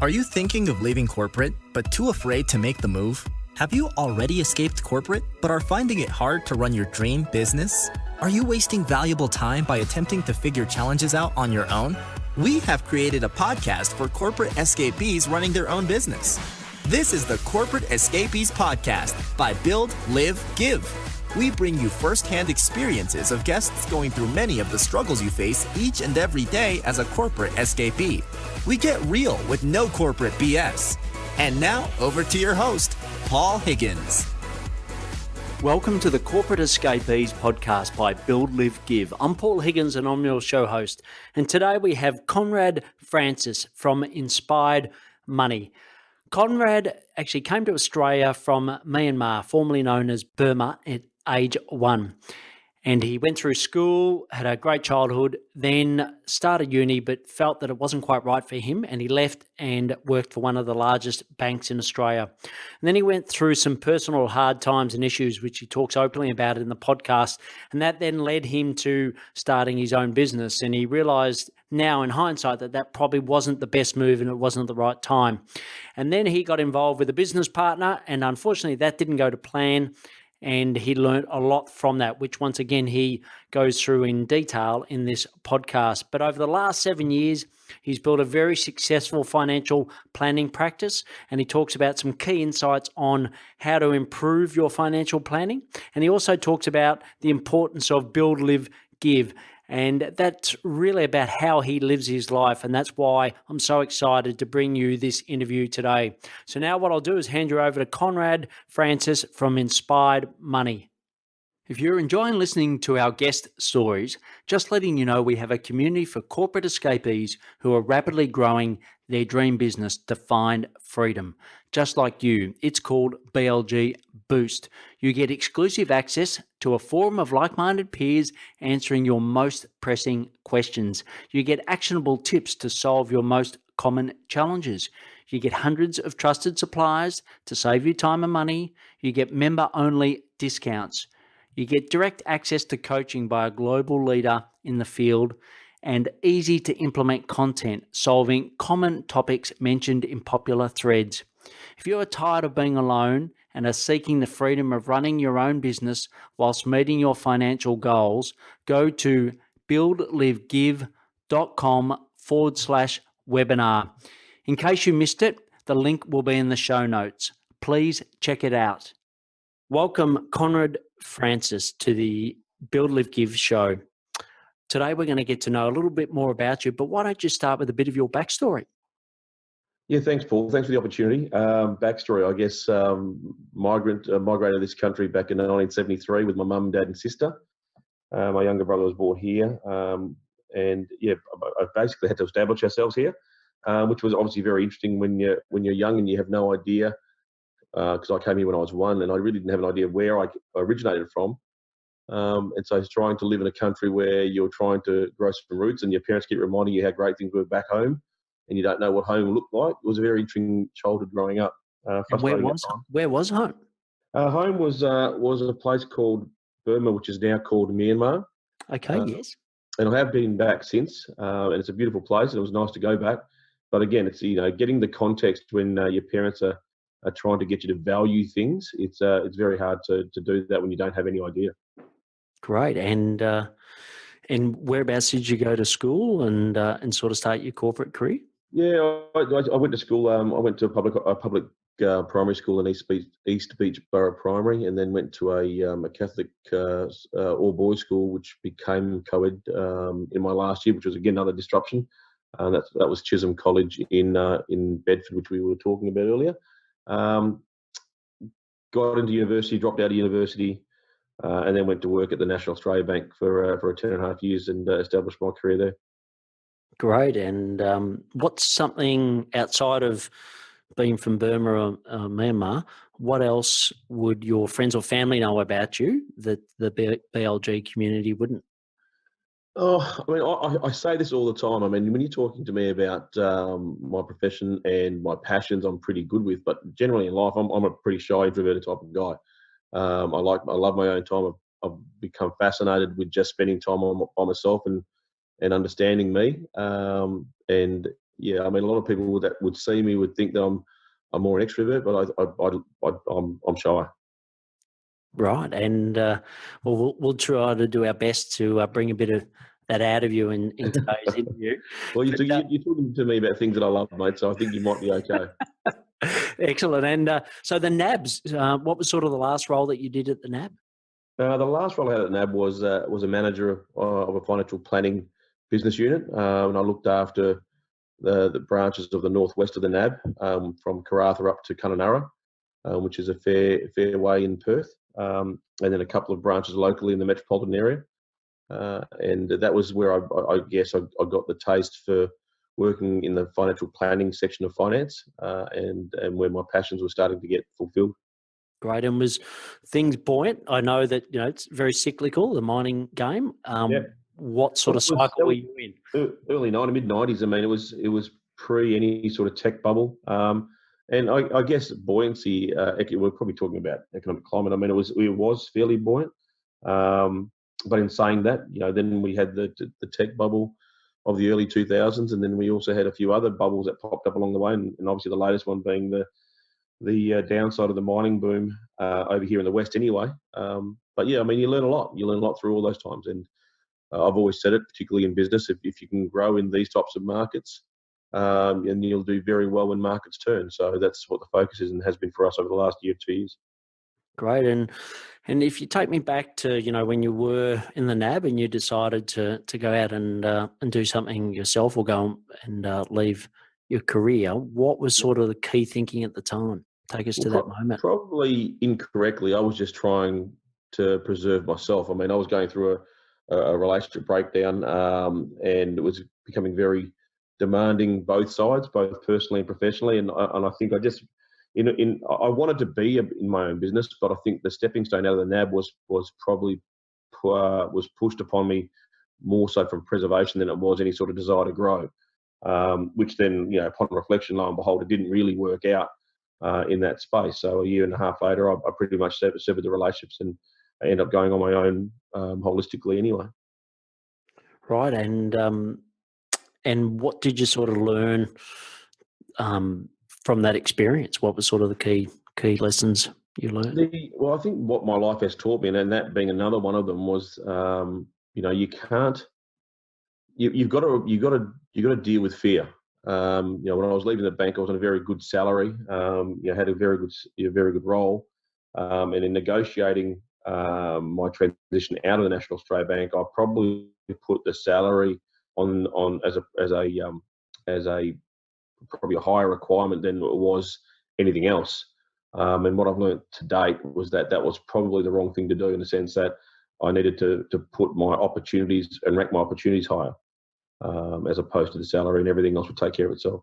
Are you thinking of leaving corporate, but too afraid to make the move? Have you already escaped corporate, but are finding it hard to run your dream business? Are you wasting valuable time by attempting to figure challenges out on your own? We have created a podcast for corporate escapees running their own business. This is the Corporate Escapees Podcast by Build, Live, Give. We bring you first-hand experiences of guests going through many of the struggles you face each and every day as a corporate escapee. We get real with no corporate BS. And now, over to your host, Paul Higgins. Welcome to the Corporate Escapees Podcast by Build, Live, Give. I'm Paul Higgins and I'm your show host. And today we have Conrad Francis from Inspired Money. Conrad actually came to Australia from Myanmar, formerly known as Burma, at age 1. And he went through school, had a great childhood, then started uni, but felt that it wasn't quite right for him. And he left and worked for one of the largest banks in Australia. And then he went through some personal hard times and issues, which he talks openly about in the podcast. And that then led him to starting his own business. And he realized now in hindsight that that probably wasn't the best move and it wasn't the right time. And then he got involved with a business partner. And unfortunately, that didn't go to plan. And he learned a lot from that, which once again, he goes through in detail in this podcast. But over the last 7 years, he's built a very successful financial planning practice. And he talks about some key insights on how to improve your financial planning. And he also talks about the importance of build, live, give. And that's really about how he lives his life. And that's why I'm so excited to bring you this interview today. So now what I'll do is hand you over to Conrad Francis from Inspired Money. If you're enjoying listening to our guest stories, just letting you know we have a community for corporate escapees who are rapidly growing their dream business to find freedom. Just like you, it's called BLG Boost. You get exclusive access to a forum of like-minded peers answering your most pressing questions. You get actionable tips to solve your most common challenges. You get hundreds of trusted suppliers to save you time and money. You get member-only discounts. You get direct access to coaching by a global leader in the field and easy to implement content solving common topics mentioned in popular threads. If you are tired of being alone and are seeking the freedom of running your own business whilst meeting your financial goals, go to buildlivegive.com/webinar. In case you missed it, the link will be in the show notes. Please check it out. Welcome, Conrad Francis, to the Build, Live, Give show. Today, we're going to get to know a little bit more about you, but why don't you start with a bit of your backstory? Yeah, thanks, Paul. Thanks for the opportunity. Backstory, I guess, migrated to this country back in 1973 with my mum, dad, and sister. My younger brother was born here, and I basically had to establish ourselves here, which was obviously very interesting when you're young and you have no idea. Because I came here when I was 1, and I really didn't have an idea where I originated from. And so trying to live in a country where you're trying to grow some roots and your parents keep reminding you how great things were back home, and you don't know what home looked like. It was a very interesting childhood growing up. Where was home? Home was a place called Burma, which is now called Myanmar. Okay, yes. And I have been back since, and it's a beautiful place, and it was nice to go back. But again, it's getting the context when your parents are trying to get you to value things. It's very hard to do that when you don't have any idea. Great. And whereabouts did you go to school and sort of start your corporate career? Yeah, I went to school. I went to a public primary school in East Beach Borough Primary, and then went to a Catholic all boys school, which became co-ed in my last year, which was again another disruption. That was Chisholm College in Bedford, which we were talking about earlier. Got into university, dropped out of university, and then went to work at the National Australia Bank for 10.5 years and established my career there. Great. And what's something outside of being from Burma or Myanmar, what else would your friends or family know about you that the BLG community wouldn't? Oh, I mean, I say this all the time. I mean, when you're talking to me about my profession and my passions, I'm pretty good with. But generally in life, I'm a pretty shy, introverted type of guy. I love my own time. I've become fascinated with just spending time by myself and understanding me. And Yeah, I mean, a lot of people that would see me would think that I'm more an extrovert, but I'm shy. Right, and well, we'll try to do our best to bring a bit of that out of you in today's interview. Well, But you're talking to me about things that I love, mate, so I think you might be okay. excellent. And so the NABs, what was sort of the last role that you did at the NAB? The last role I had at NAB was a manager of a financial planning business unit, and I looked after the branches of the northwest of the NAB, from Karratha up to Kununurra, which is a fair way in Perth, and then a couple of branches locally in the metropolitan area. And that was where I guess I got the taste for working in the financial planning section of finance, and where my passions were starting to get fulfilled. Great. And was things buoyant? I know that, it's very cyclical, the mining game. Yeah. What sort Well, of cycle were you in? early mid 90s. I mean, it was pre any sort of tech bubble, and I guess buoyancy. We're probably talking about economic climate. I mean, it was fairly buoyant, but in saying that, then we had the tech bubble of the early 2000s, and then we also had a few other bubbles that popped up along the way, and obviously the latest one being the downside of the mining boom over here in the West anyway. But yeah, I mean, you learn a lot. You learn a lot through all those times. And I've always said it, particularly in business, if you can grow in these types of markets, and you'll do very well when markets turn. So that's what the focus is and has been for us over the last year, 2 years. Great. And if you take me back to, when you were in the NAB and you decided to go out and do something yourself or go and leave your career, what was sort of the key thinking at the time? Take us to that moment. Probably incorrectly. I was just trying to preserve myself. I mean, I was going through a relationship breakdown, and it was becoming very demanding, both sides, both personally and professionally. And I think I just, I wanted to be in my own business, but I think the stepping stone out of the NAB was probably was pushed upon me more so from preservation than it was any sort of desire to grow. Which then, upon reflection, lo and behold, it didn't really work out in that space. So a year and a half later, I pretty much severed the relationships, and I ended up going on my own holistically anyway. Right. And what did you sort of learn from that experience? What was sort of the key lessons you learned? Well, I think what my life has taught me, and that being another one of them, was you can't. You've got to deal with fear. When I was leaving the bank, I was on a very good salary. Had a very good role, and in negotiating my transition out of the National Australia Bank, I probably put the salary on as a probably a higher requirement than it was anything else. And what I've learned to date was that was probably the wrong thing to do, in the sense that I needed to put my opportunities and rank my opportunities higher, as opposed to the salary, and everything else would take care of itself.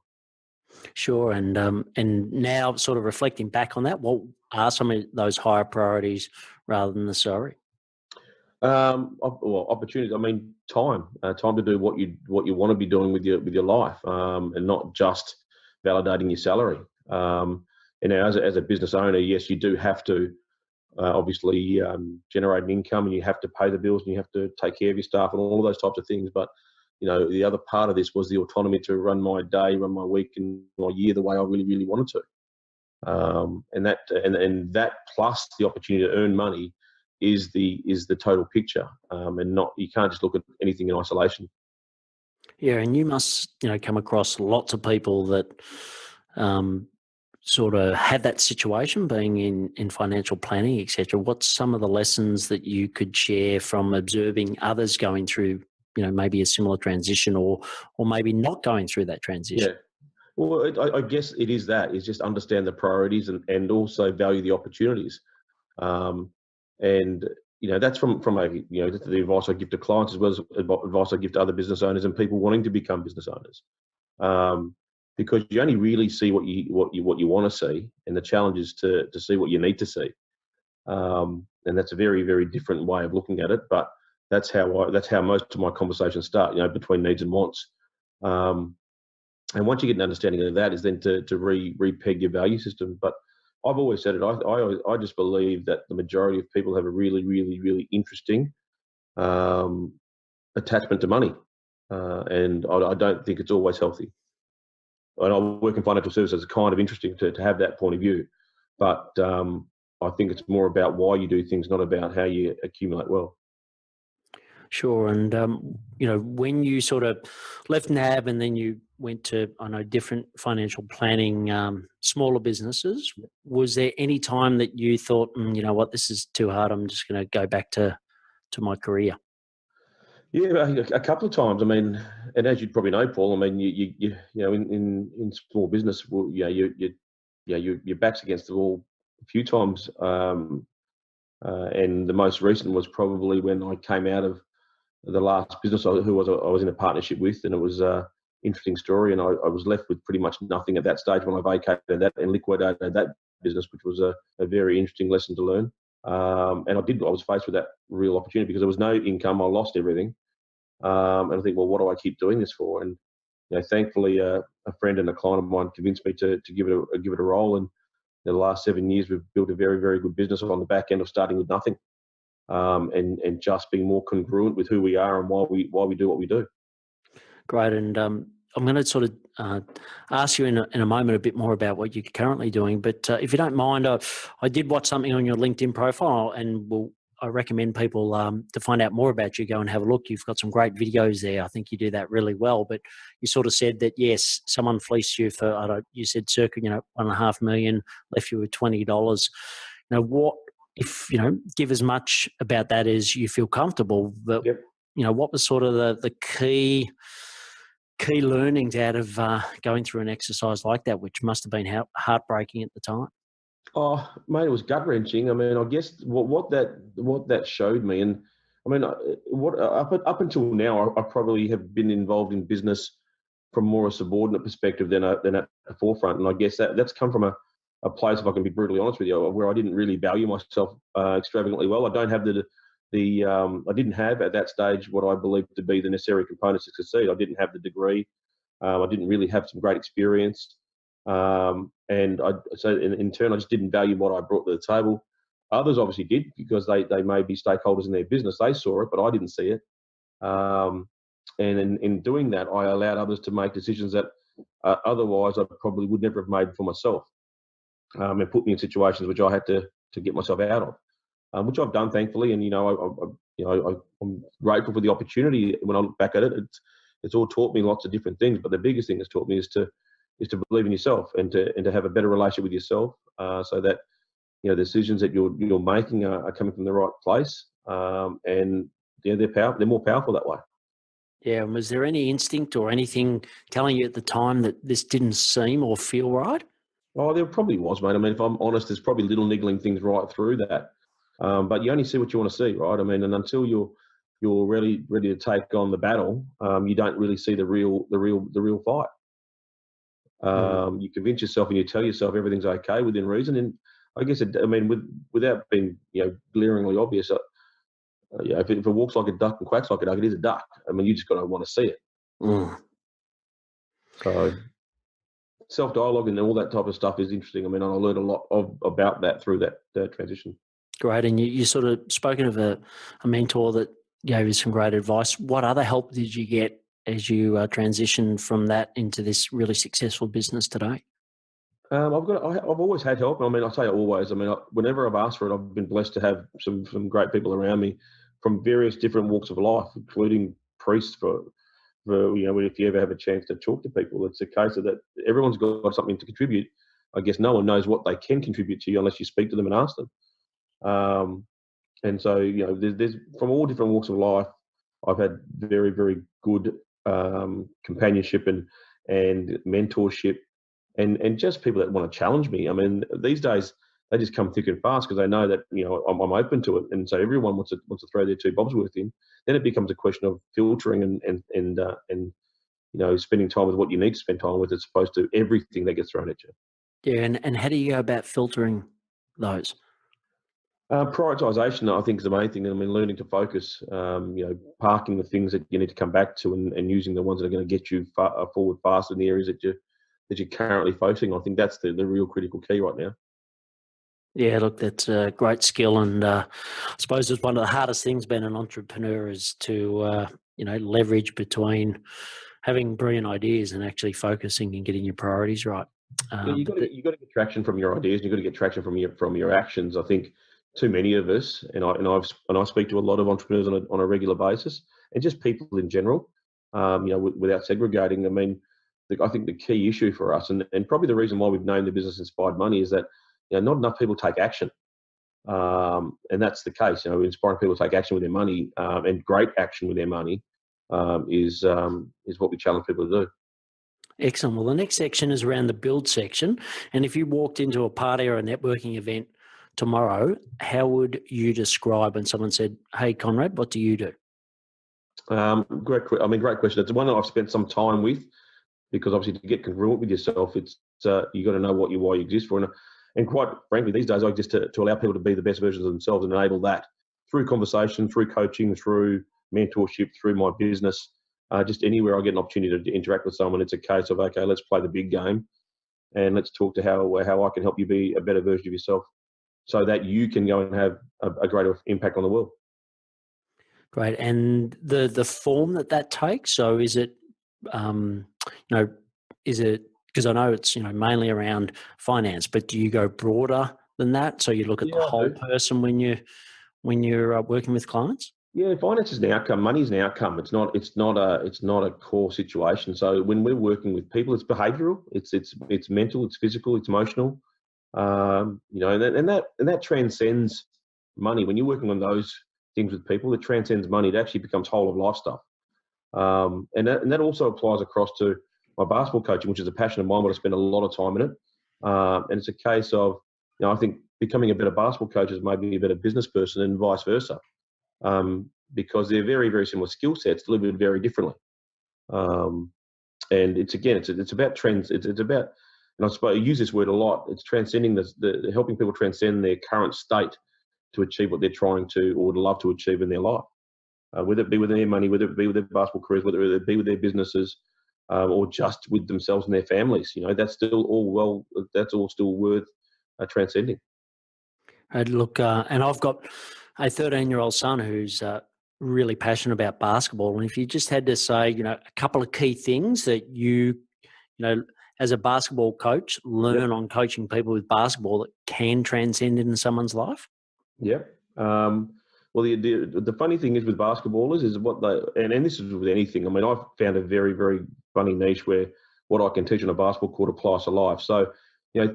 Sure. And now, sort of reflecting back on that, what are some of those higher priorities rather than the salary? Opportunities. I mean, time to do what you want to be doing with your life, and not just validating your salary. As a business owner, yes, you do have to obviously generate an income, and you have to pay the bills, and you have to take care of your staff, and all of those types of things. But the other part of this was the autonomy to run my day, run my week, and my year the way I really, really wanted to. And that plus the opportunity to earn money is the total picture, and not, you can't just look at anything in isolation. Yeah, and you must come across lots of people that sort of have that situation, being in financial planning, etc. What's some of the lessons that you could share from observing others going through, maybe a similar transition, or maybe not going through that transition? Yeah. Well, I guess it is just understand the priorities, and also value the opportunities. And that's from that's the advice I give to clients, as well as advice I give to other business owners and people wanting to become business owners. Because you only really see what you want to see, and the challenge is to see what you need to see. And that's a very, very different way of looking at it. But that's how most of my conversations start. Between needs and wants. And once you get an understanding of that, is then to re-peg your value system. But I've always said it. I just believe that the majority of people have a really, really, really interesting attachment to money, and I don't think it's always healthy. and I work in financial services. It's kind of interesting to have that point of view, but I think it's more about why you do things, not about how you accumulate wealth. Sure. And, when you sort of left NAB and then you went to, I know, different financial planning, smaller businesses, was there any time that you thought, you know what, this is too hard, I'm just going to go back to my career? Yeah, a couple of times. I mean, and as you'd probably know, Paul, I mean, you know, in small business, well, your back's against the wall a few times. And the most recent was probably when I came out of the last business I was in a partnership with, and it was an interesting story. And I was left with pretty much nothing at that stage when I vacated that and liquidated that business, which was a very interesting lesson to learn. And I was faced with that real opportunity because there was no income. I lost everything. And I think, well, what do I keep doing this for? And thankfully, a friend and a client of mine convinced me to give it a roll. And in the last 7 years, we've built a very, very good business on the back end of starting with nothing, and just being more congruent with who we are and why we do what we do. Great. And I'm going to sort of ask you in a moment a bit more about what you're currently doing. But if you don't mind, I did watch something on your LinkedIn profile, and I recommend people to find out more about you, go and have a look. You've got some great videos there. I think you do that really well. But you sort of said that, yes, someone fleeced you for, you said circa, $1.5 million, left you with $20. Now, what, if, give as much about that as you feel comfortable, but, Yep. What was sort of the key learnings out of going through an exercise like that, which must have been heartbreaking at the time? Oh, mate, it was gut wrenching. I mean, I guess what that showed me, and I mean, up until now, I probably have been involved in business from more a subordinate perspective than at the forefront, and I guess that's come from a place, if I can be brutally honest with you, where I didn't really value myself extravagantly well. I don't have I didn't have at that stage what I believed to be the necessary components to succeed. I didn't have the degree. I didn't really have some great experience. And so in turn, I just didn't value what I brought to the table. Others obviously did, because they may be stakeholders in their business. They saw it, but I didn't see it. And in doing that, I allowed others to make decisions that otherwise I probably would never have made for myself, and put me in situations which I had to get myself out of, which I've done, thankfully. And I'm grateful for the opportunity. When I look back at it, it's all taught me lots of different things. But the biggest thing it's taught me is to believe in yourself and to have a better relationship with yourself, so that the decisions that you're making are coming from the right place, and they're more powerful that way. Yeah. And was there any instinct or anything telling you at the time that this didn't seem or feel right? Oh, there probably was, mate. I mean, if I'm honest, there's probably little niggling things right through that, but you only see what you want to see, right? I mean, and until you're ready to take on the battle, you don't really see the real fight. You convince yourself and you tell yourself everything's okay within reason, and I guess without being glaringly obvious, if it walks like a duck and quacks like a duck, it is a duck. I mean, you just got to want to see it. So self-dialogue and all that type of stuff is interesting. I mean, I learned a lot about that through that transition. Great. And you sort of spoken of a mentor that gave you some great advice. What other help did you get as you transitioned from that into this really successful business today? I've always had help. I mean, I say always. I mean, whenever I've asked for it, I've been blessed to have some great people around me from various different walks of life, including priests. For if you ever have a chance to talk to people, it's a case of that everyone's got something to contribute. I guess no one knows what they can contribute to you unless you speak to them and ask them. And so there's from all different walks of life, I've had very, very good companionship and mentorship. And just people that want to challenge me. I mean, these days they just come thick and fast because they know that I'm open to it, and so everyone wants to throw their two bobs worth in. Then it becomes a question of filtering and spending time with what you need to spend time with, as opposed to everything that gets thrown at you. Yeah, and how do you go about filtering those? Prioritization, I think, is the main thing. I mean, learning to focus, parking the things that you need to come back to, and using the ones that are going to get you forward faster in the areas that you're currently focusing on. I think that's the real critical key right now. Yeah, look, that's a great skill, and I suppose it's one of the hardest things being an entrepreneur is to leverage between having brilliant ideas and actually focusing and getting your priorities right. Yeah, you got to get traction from your ideas. You've got to get traction from your actions. I think too many of us, and I speak to a lot of entrepreneurs on a regular basis, and just people in general. Without segregating. I mean, I think the key issue for us, and probably the reason why we've named the business Inspired Money, is that not enough people take action. And that's the case. Inspiring people to take action with their money, and great action with their money, is what we challenge people to do. Excellent. Well, the next section is around the build section. And if you walked into a party or a networking event tomorrow, how would you describe when someone said, "Hey, Conrad, what do you do?" Great question. It's one that I've spent some time with, because obviously to get congruent with yourself, it's you got to know why you exist for. And quite frankly, these days I exist to allow people to be the best versions of themselves and enable that through conversation, through coaching, through mentorship, through my business. Just anywhere I get an opportunity to interact with someone, it's a case of, okay, let's play the big game, and let's talk to how I can help you be a better version of yourself, so that you can go and have a greater impact on the world. Great. And the form that takes. So is it, is it, because I know it's mainly around finance, but do you go broader than that? So you look at the whole person when you're working with clients? Yeah, finance is an outcome. Money is an outcome. It's not a core situation. So when we're working with people, it's behavioural. It's mental. It's physical. It's emotional. And that transcends money. When you're working on those things with people, it transcends money. It actually becomes whole of life stuff. And that also applies across to my basketball coaching, which is a passion of mine, but I spend a lot of time in it. And it's a case of, I think becoming a better basketball coach is maybe a better business person, and vice versa. Because they're very, very similar skill sets, delivered very differently. And it's about trends. It's about, and I suppose I use this word a lot. It's transcending the helping people transcend their current state to achieve what they're trying to or would love to achieve in their life. Whether it be with their money, whether it be with their basketball careers, whether it be with their businesses, or just with themselves and their families. That's still all still worth transcending. Look, and I've got a 13-year-old son who's really passionate about basketball. And if you just had to say, a couple of key things that you as a basketball coach, learn on coaching people with basketball that can transcend into someone's life? Yeah. Well, the funny thing is with basketballers is and this is with anything. I mean, I've found a very, very funny niche where what I can teach on a basketball court applies to life. So,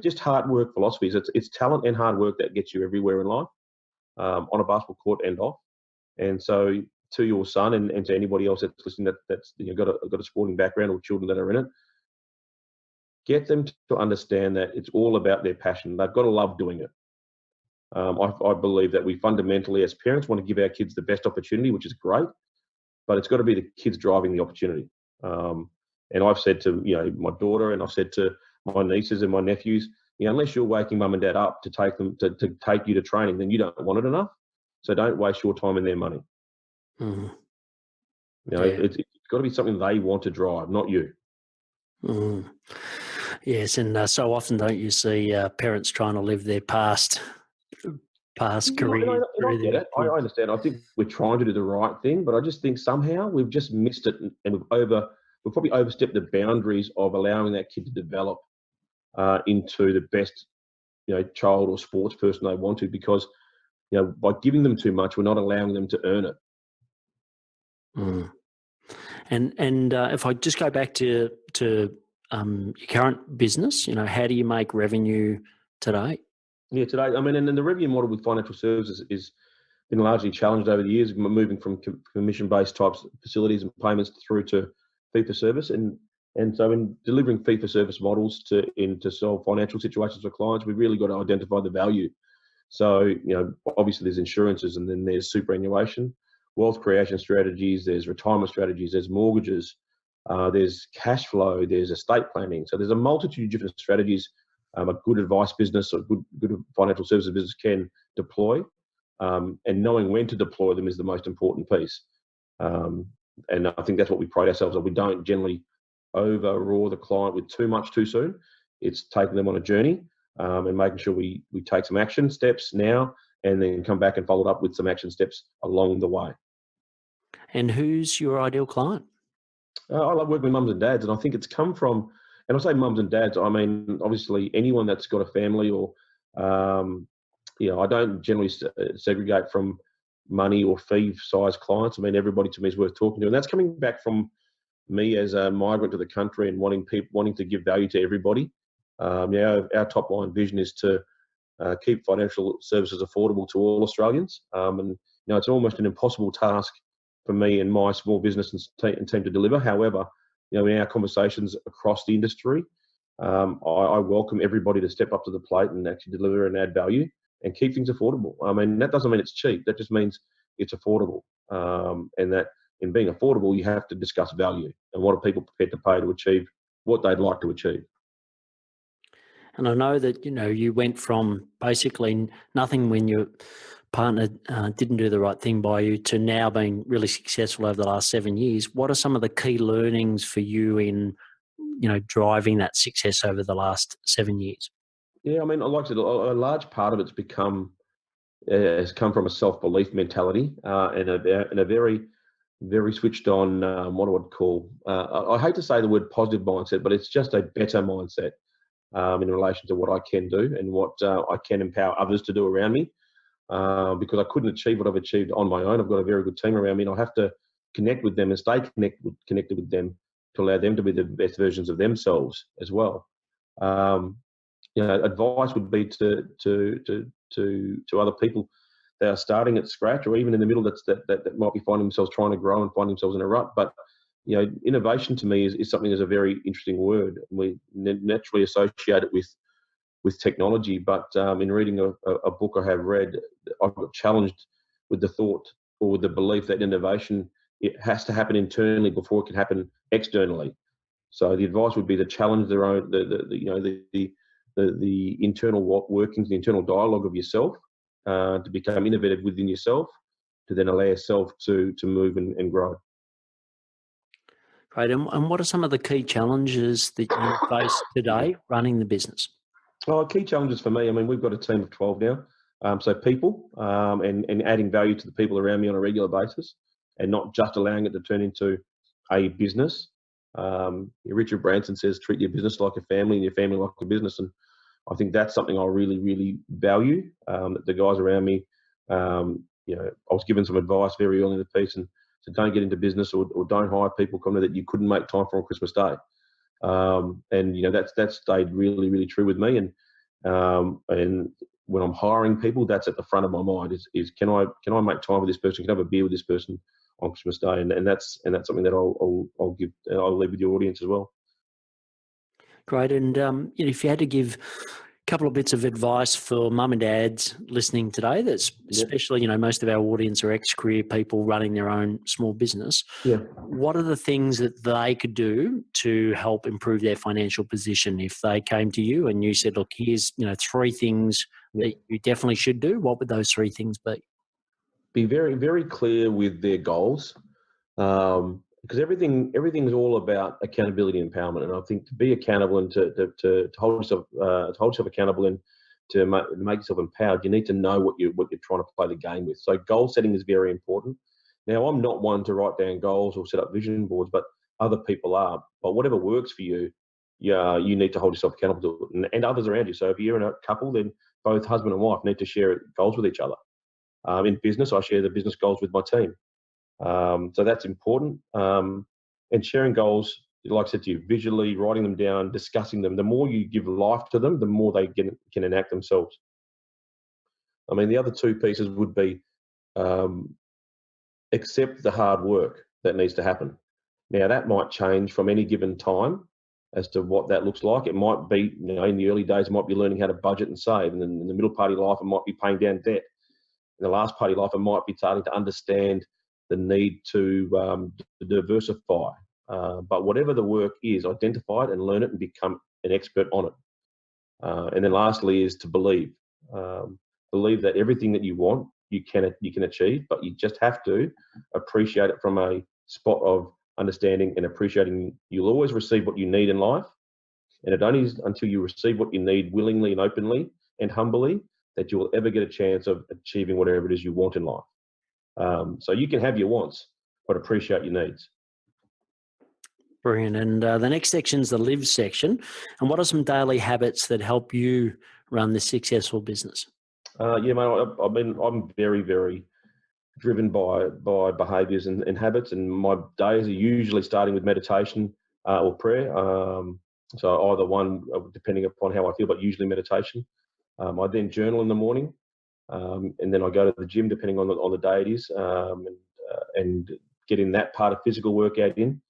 just hard work philosophies. It's talent and hard work that gets you everywhere in life, on a basketball court and off. And so, to your son and to anybody else that's listening that's got a sporting background or children that are in it, get them to understand that it's all about their passion. They've got to love doing it. I believe that we fundamentally, as parents, want to give our kids the best opportunity, which is great, but it's got to be the kids driving the opportunity. And I've said to my daughter, and I've said to my nieces and my nephews, unless you're waking mum and dad up to take them to take you to training, then you don't want it enough. So don't waste your time and their money. Mm. It's got to be something they want to drive, not you. Mm. Yes, and so often don't you see parents trying to live their past career? I get it. I understand. I think we're trying to do the right thing, but I just think somehow we've just missed it, and we've probably overstepped the boundaries of allowing that kid to develop into the best, child or sports person they want to, because, by giving them too much, we're not allowing them to earn it. Mm. And if I just go back to your current business, how do you make revenue today? Yeah, today, I mean, and the revenue model with financial services is been largely challenged over the years, moving from commission-based types of facilities and payments through to fee-for-service. And so in delivering fee-for-service models to solve financial situations for clients, we've really got to identify the value. So, obviously there's insurances, and then there's superannuation, wealth creation strategies, there's retirement strategies, there's mortgages, there's cash flow, there's estate planning. So there's a multitude of different strategies a good advice business or good financial services business can deploy. And knowing when to deploy them is the most important piece. And I think that's what we pride ourselves on. We don't generally overraw the client with too much too soon. It's taking them on a journey and making sure we take some action steps now and then come back and follow it up with some action steps along the way. And who's your ideal client? I love working with mums and dads, and I think it's come from, and I say mums and dads, I mean, obviously anyone that's got a family or, um, I don't generally segregate from money or fee size clients. I mean, everybody to me is worth talking to. And that's coming back from me as a migrant to the country and wanting to give value to everybody. Our top line vision is to keep financial services affordable to all Australians. And it's almost an impossible task for me and my small business and team to deliver. However, in our conversations across the industry, I welcome everybody to step up to the plate and actually deliver and add value and keep things affordable. I mean, that doesn't mean it's cheap. That just means it's affordable. And that in being affordable, you have to discuss value and what are people prepared to pay to achieve what they'd like to achieve. And I know that, you went from basically nothing when your partner didn't do the right thing by you to now being really successful over the last 7 years. What are some of the key learnings for you in, driving that success over the last 7 years? Yeah, I mean, like I said, a large part of it's has come from a self-belief mentality and a very, very switched on, what I would call, I hate to say the word positive mindset, but it's just a better mindset in relation to what I can do and what I can empower others to do around me. Because I couldn't achieve what I've achieved on my own. I've got a very good team around me, and I have to connect with them and stay connected with them to allow them to be the best versions of themselves as well. Advice would be to other people that are starting at scratch or even in the middle that might be finding themselves trying to grow and find themselves in a rut. But innovation to me is something that's a very interesting word. We naturally associate it with technology, but in reading a book I have read, I got challenged with the thought or with the belief that innovation, it has to happen internally before it can happen externally. So the advice would be to challenge their own the internal workings, the internal dialogue of yourself, to become innovative within yourself, to then allow yourself to move and grow. Great. And what are some of the key challenges that you face today running the business? Well, key challenges for me, I mean, we've got a team of 12 now. So people and adding value to the people around me on a regular basis and not just allowing it to turn into a business. Richard Branson says, treat your business like a family and your family like a business. And I think that's something I really, really value, that the guys around me, I was given some advice very early in the piece and so don't get into business or don't hire people that you couldn't make time for on Christmas Day. And that's stayed really, really true with me. And when I'm hiring people, that's at the front of my mind is can I make time with this person? Can I have a beer with this person on Christmas Day? And that's something that I'll leave with your audience as well. Great. And if you had to give a couple of bits of advice for mum and dads listening today, that's especially, most of our audience are ex-career people running their own small business. Yeah. What are the things that they could do to help improve their financial position? If they came to you and you said, look, here's, 3 things that you definitely should do, what would those 3 things be? Be very, very clear with their goals. Because everything's all about accountability and empowerment, and I think to be accountable and to hold yourself accountable and to make yourself empowered, you need to know what you're trying to play the game with. So goal setting is very important. Now, I'm not one to write down goals or set up vision boards, but other people are. But whatever works for you, you need to hold yourself accountable to it, and others around you. So if you're in a couple, then both husband and wife need to share goals with each other. In business, I share the business goals with my team. So that's important. And sharing goals, like I said to you, visually, writing them down, discussing them, the more you give life to them, the more they can enact themselves. I mean, the other 2 pieces would be accept the hard work that needs to happen. Now, that might change from any given time as to what that looks like. It might be, in the early days, it might be learning how to budget and save. And then in the middle part of life, it might be paying down debt. In the last part of life, it might be starting to understand the need to diversify. But whatever the work is, identify it and learn it and become an expert on it. And then lastly is to believe. Believe that everything that you want, you can achieve, but you just have to appreciate it from a spot of understanding and appreciating you'll always receive what you need in life. And it only is until you receive what you need willingly and openly and humbly that you will ever get a chance of achieving whatever it is you want in life. So you can have your wants, but appreciate your needs. Brilliant. And the next section is the live section. And what are some daily habits that help you run this successful business? Yeah, mate. I'm very, very driven by behaviours and habits, and my days are usually starting with meditation or prayer. So either one, depending upon how I feel, but usually meditation. I then journal in the morning, and then I go to the gym, depending on the day it is, and getting that part of physical workout in.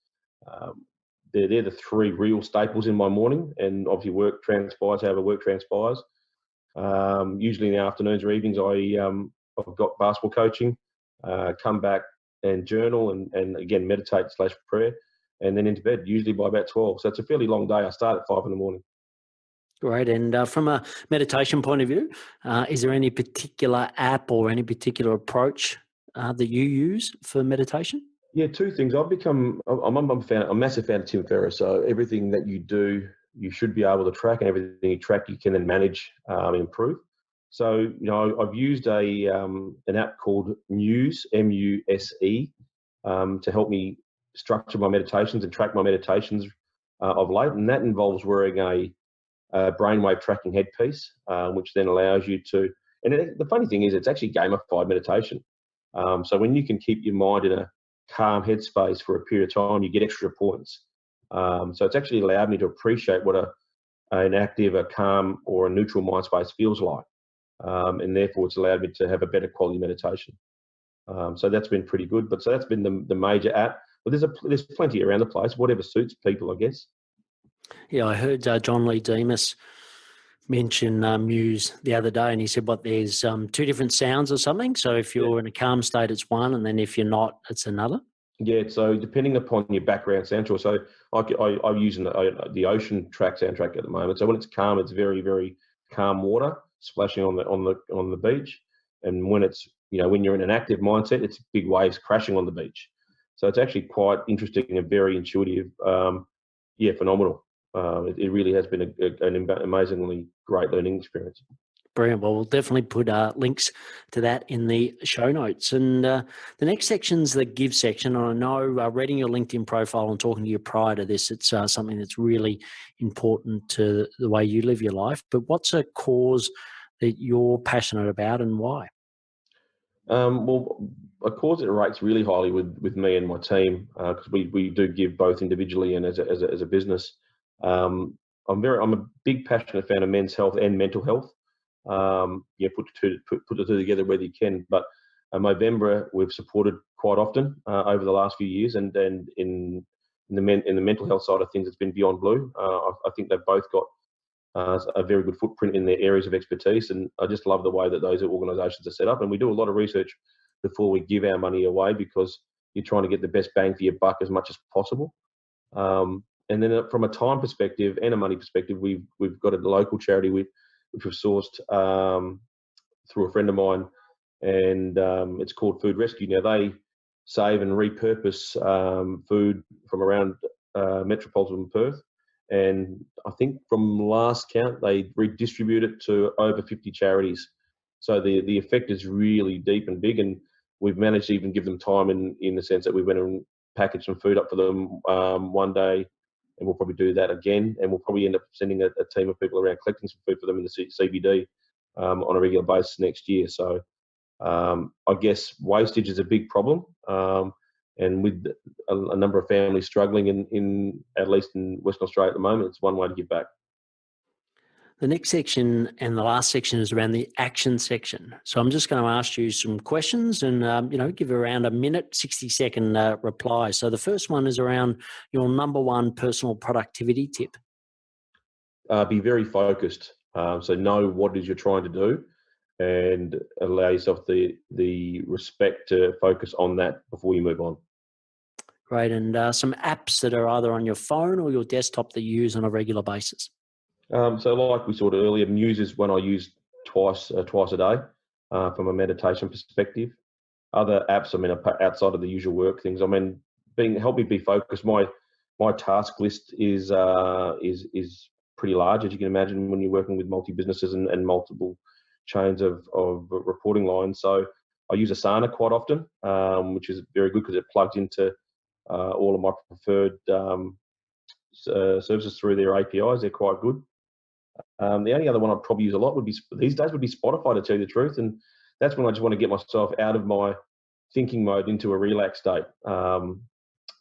They're the three real staples in my morning, and obviously work transpires however work transpires. Usually in the afternoons or evenings, I've got basketball coaching, come back and journal and again meditate / prayer, and then into bed, usually by about 12. So it's a fairly long day. I start at 5 in the morning. Great. And from a meditation point of view, is there any particular app or any particular approach that you use for meditation? Yeah, two things. I'm a massive fan of Tim Ferriss. So everything that you do, you should be able to track, and everything you track, you can then manage and improve. So, I've used an app called Muse, Muse, to help me structure my meditations and track my meditations of late. And that involves wearing a brainwave tracking headpiece, which then allows you to, the funny thing is it's actually gamified meditation. So when you can keep your mind in a calm headspace for a period of time, you get extra points. So it's actually allowed me to appreciate what an active, a calm, or a neutral mind space feels like. And therefore it's allowed me to have a better quality meditation. So that's been pretty good. But so that's been the major app. But there's plenty around the place, whatever suits people, I guess. Yeah, I heard John Lee Demas mention Muse the other day, and he said, there's two different sounds or something. So if you're in a calm state, it's one, and then if you're not, it's another. Yeah, so depending upon your background soundtrack, so I'm using the ocean track soundtrack at the moment. So when it's calm, it's very, very calm water splashing on the beach, and when it's when you're in an active mindset, it's big waves crashing on the beach. So it's actually quite interesting and very intuitive. Phenomenal. It really has been an amazingly great learning experience. Brilliant. Well, we'll definitely put links to that in the show notes. And the next section's the give section. And I know reading your LinkedIn profile and talking to you prior to this, it's something that's really important to the way you live your life. But what's a cause that you're passionate about and why? Well, a cause that rates really highly with me and my team, because we do give both individually and as a business. I'm a big passionate fan of men's health and mental health. Put the two together whether you can. But Movember we've supported quite often over the last few years, and in the mental health side of things, it's been Beyond Blue. I think they've both got a very good footprint in their areas of expertise, and I just love the way that those organisations are set up. And we do a lot of research before we give our money away, because you're trying to get the best bang for your buck as much as possible. And then from a time perspective and a money perspective, we've got a local charity which we've sourced through a friend of mine, and it's called Food Rescue. Now they save and repurpose food from around metropolitan Perth, and I think from last count they redistribute it to over 50 charities. So the effect is really deep and big, and we've managed to even give them time in the sense that we went and packaged some food up for them one day, and we'll probably do that again, and we'll probably end up sending a team of people around collecting some food for them in the CBD on a regular basis next year. So I guess wastage is a big problem, and with a number of families struggling in at least in Western Australia at the moment, it's one way to give back. The next section and the last section is around the action section. So I'm just going to ask you some questions and, give around a minute, 60-second reply. So the first one is around your number one personal productivity tip. Be very focused. So know what it is you're trying to do, and allow yourself the respect to focus on that before you move on. Great. And some apps that are either on your phone or your desktop that you use on a regular basis. So like we saw earlier, Muse is one I use twice a day from a meditation perspective. Other apps, outside of the usual work things, help me be focused. My task list is pretty large, as you can imagine, when you're working with multi-businesses and multiple chains of reporting lines. So I use Asana quite often, which is very good because it plugs into all of my preferred services through their APIs. They're quite good. The only other one I'd probably use a lot would be Spotify, to tell you the truth, and that's when I just want to get myself out of my thinking mode into a relaxed state.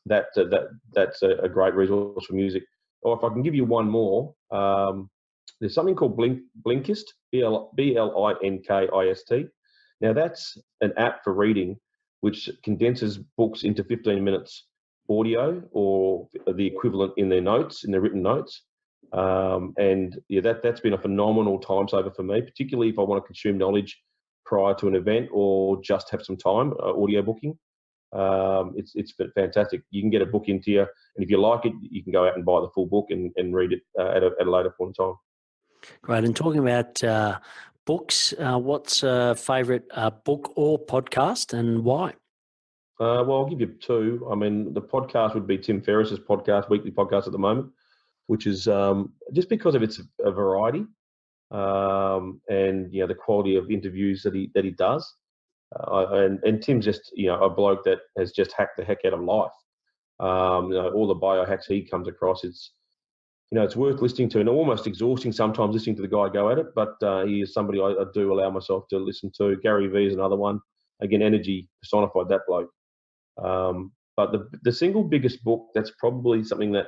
That's a great resource for music. Or if I can give you one more, there's something called Blinkist, Blinkist. Now that's an app for reading, which condenses books into 15 minutes audio, or the equivalent in their written notes. And yeah, that's been a phenomenal time saver for me, particularly if I want to consume knowledge prior to an event or just have some time audio booking. It's been fantastic. You can get a book into you, and if you like it, you can go out and buy the full book and read it at a later point in time. Great. And talking about books, what's a favourite book or podcast, and why? Well, I'll give you two. I mean, the podcast would be Tim Ferriss's podcast, weekly podcast at the moment, which is just because of its a variety and the quality of interviews that he does. And Tim's just a bloke that has just hacked the heck out of life. All the biohacks he comes across, it's worth listening to, and almost exhausting sometimes listening to the guy go at it. But he is somebody I do allow myself to listen to. Gary Vee is another one. Again, energy personified, that bloke. But the single biggest book, that's probably something that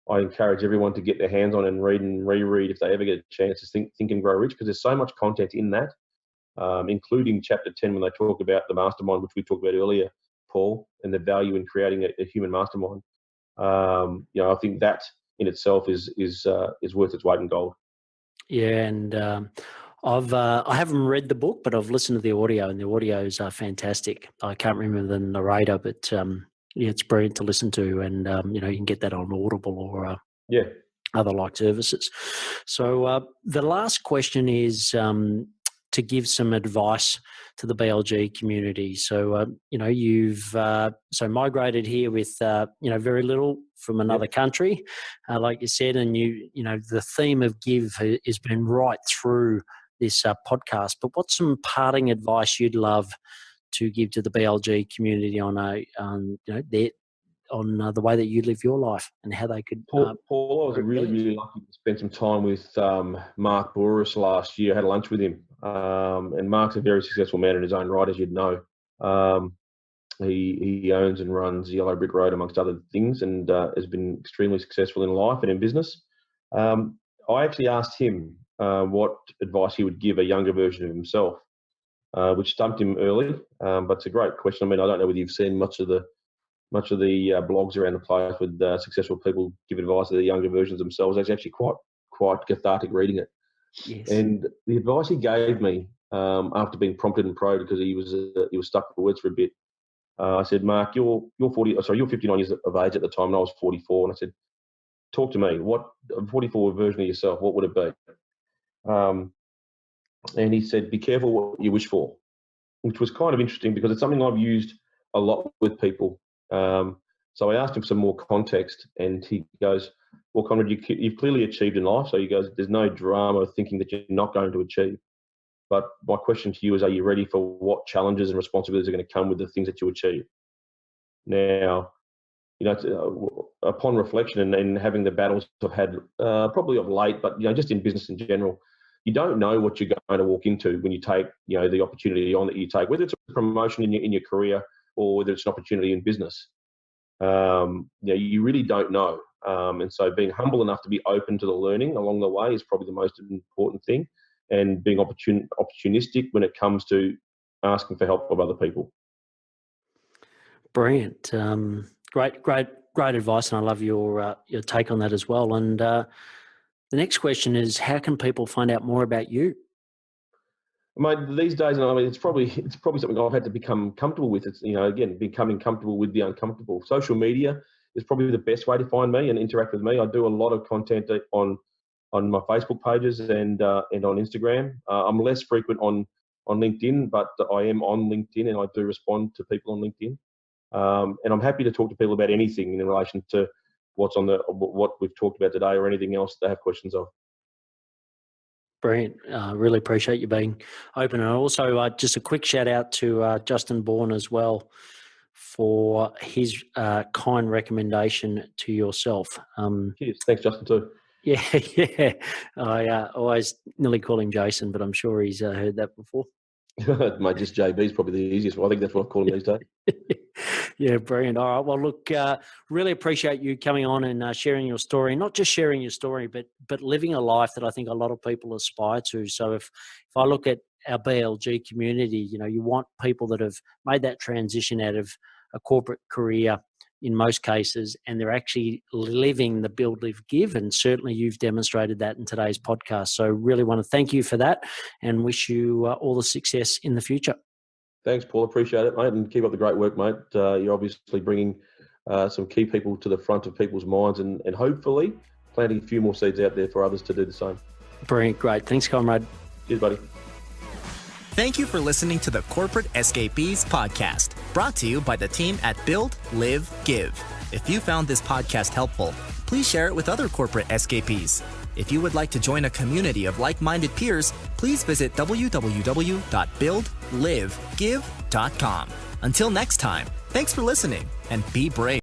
I encourage everyone to get their hands on and read and reread if they ever get a chance, is Think and Grow Rich, because there's so much content in that, including chapter 10 when they talk about the mastermind, which we talked about earlier, Paul, and the value in creating a human mastermind. I think that in itself is worth its weight in gold. Yeah, and I haven't read the book, but I've listened to the audio, and the audios are fantastic. I can't remember the narrator, but it's brilliant to listen to, and you can get that on Audible or other like services. So the last question is to give some advice to the BLG community. So you've migrated here with very little from another country, like you said, and the theme of give has been right through this podcast. But what's some parting advice you'd love to give to the BLG community on the way that you live your life and how they could? Paul, I was really, really lucky to spend some time with Mark Bouris last year. I had lunch with him, and Mark's a very successful man in his own right, as you'd know. He owns and runs Yellow Brick Road, amongst other things, and has been extremely successful in life and in business. I actually asked him what advice he would give a younger version of himself, which stumped him early, but it's a great question. I mean, I don't know whether you've seen much of the blogs around the place with successful people give advice to the younger versions themselves. It's actually quite cathartic reading it. Yes. And the advice he gave me after being prompted and probed, because he was stuck for words for a bit. I said, Mark, you're 59 years of age at the time, and I was 44. And I said, talk to me. What a 44 version of yourself? What would it be? And he said, be careful what you wish for, which was kind of interesting because it's something I've used a lot with people. So I asked him for some more context, and he goes, well, Conrad, you've clearly achieved in life. So he goes, there's no drama of thinking that you're not going to achieve. But my question to you is, are you ready for what challenges and responsibilities are going to come with the things that you achieve? Now, upon reflection and having the battles I've had, probably of late, but just in business in general, you don't know what you're going to walk into when you take the opportunity on that you take, whether it's a promotion in your career or whether it's an opportunity in business. You really don't know, and so being humble enough to be open to the learning along the way is probably the most important thing, and being opportunistic when it comes to asking for help of other people. Brilliant. Great advice, and I love your take on that as well. And the next question is, how can people find out more about you? Mate, these days, it's probably something I've had to become comfortable with. It's again, becoming comfortable with the uncomfortable. Social media is probably the best way to find me and interact with me. I do a lot of content on my Facebook pages and on Instagram. I'm less frequent on LinkedIn, but I am on LinkedIn and I do respond to people on LinkedIn. And I'm happy to talk to people about anything in relation to what we've talked about today or anything else they have questions of. Brilliant. Really appreciate you being open. And also just a quick shout out to Justin Bourne as well for his kind recommendation to yourself. Cheers. Thanks, Justin, too. Yeah, yeah. I always nearly call him Jason, but I'm sure he's heard that before. Mate, just JB's probably the easiest one. I think that's what I call him these days. Yeah, brilliant. All right. Well, look, really appreciate you coming on and sharing your story. Not just sharing your story, but living a life that I think a lot of people aspire to. So if I look at our BLG community, you want people that have made that transition out of a corporate career in most cases, and they're actually living the build, live, give. And certainly you've demonstrated that in today's podcast. So really want to thank you for that and wish you all the success in the future. Thanks, Paul. Appreciate it, mate, and keep up the great work, mate. You're obviously bringing some key people to the front of people's minds and hopefully planting a few more seeds out there for others to do the same. Brilliant. Great. Thanks, Conrad. Cheers, buddy. Thank you for listening to the Corporate Escapees podcast, brought to you by the team at Build, Live, Give. If you found this podcast helpful, please share it with other corporate escapees. If you would like to join a community of like-minded peers, please visit www.buildlivegive.com. Until next time, thanks for listening and be brave.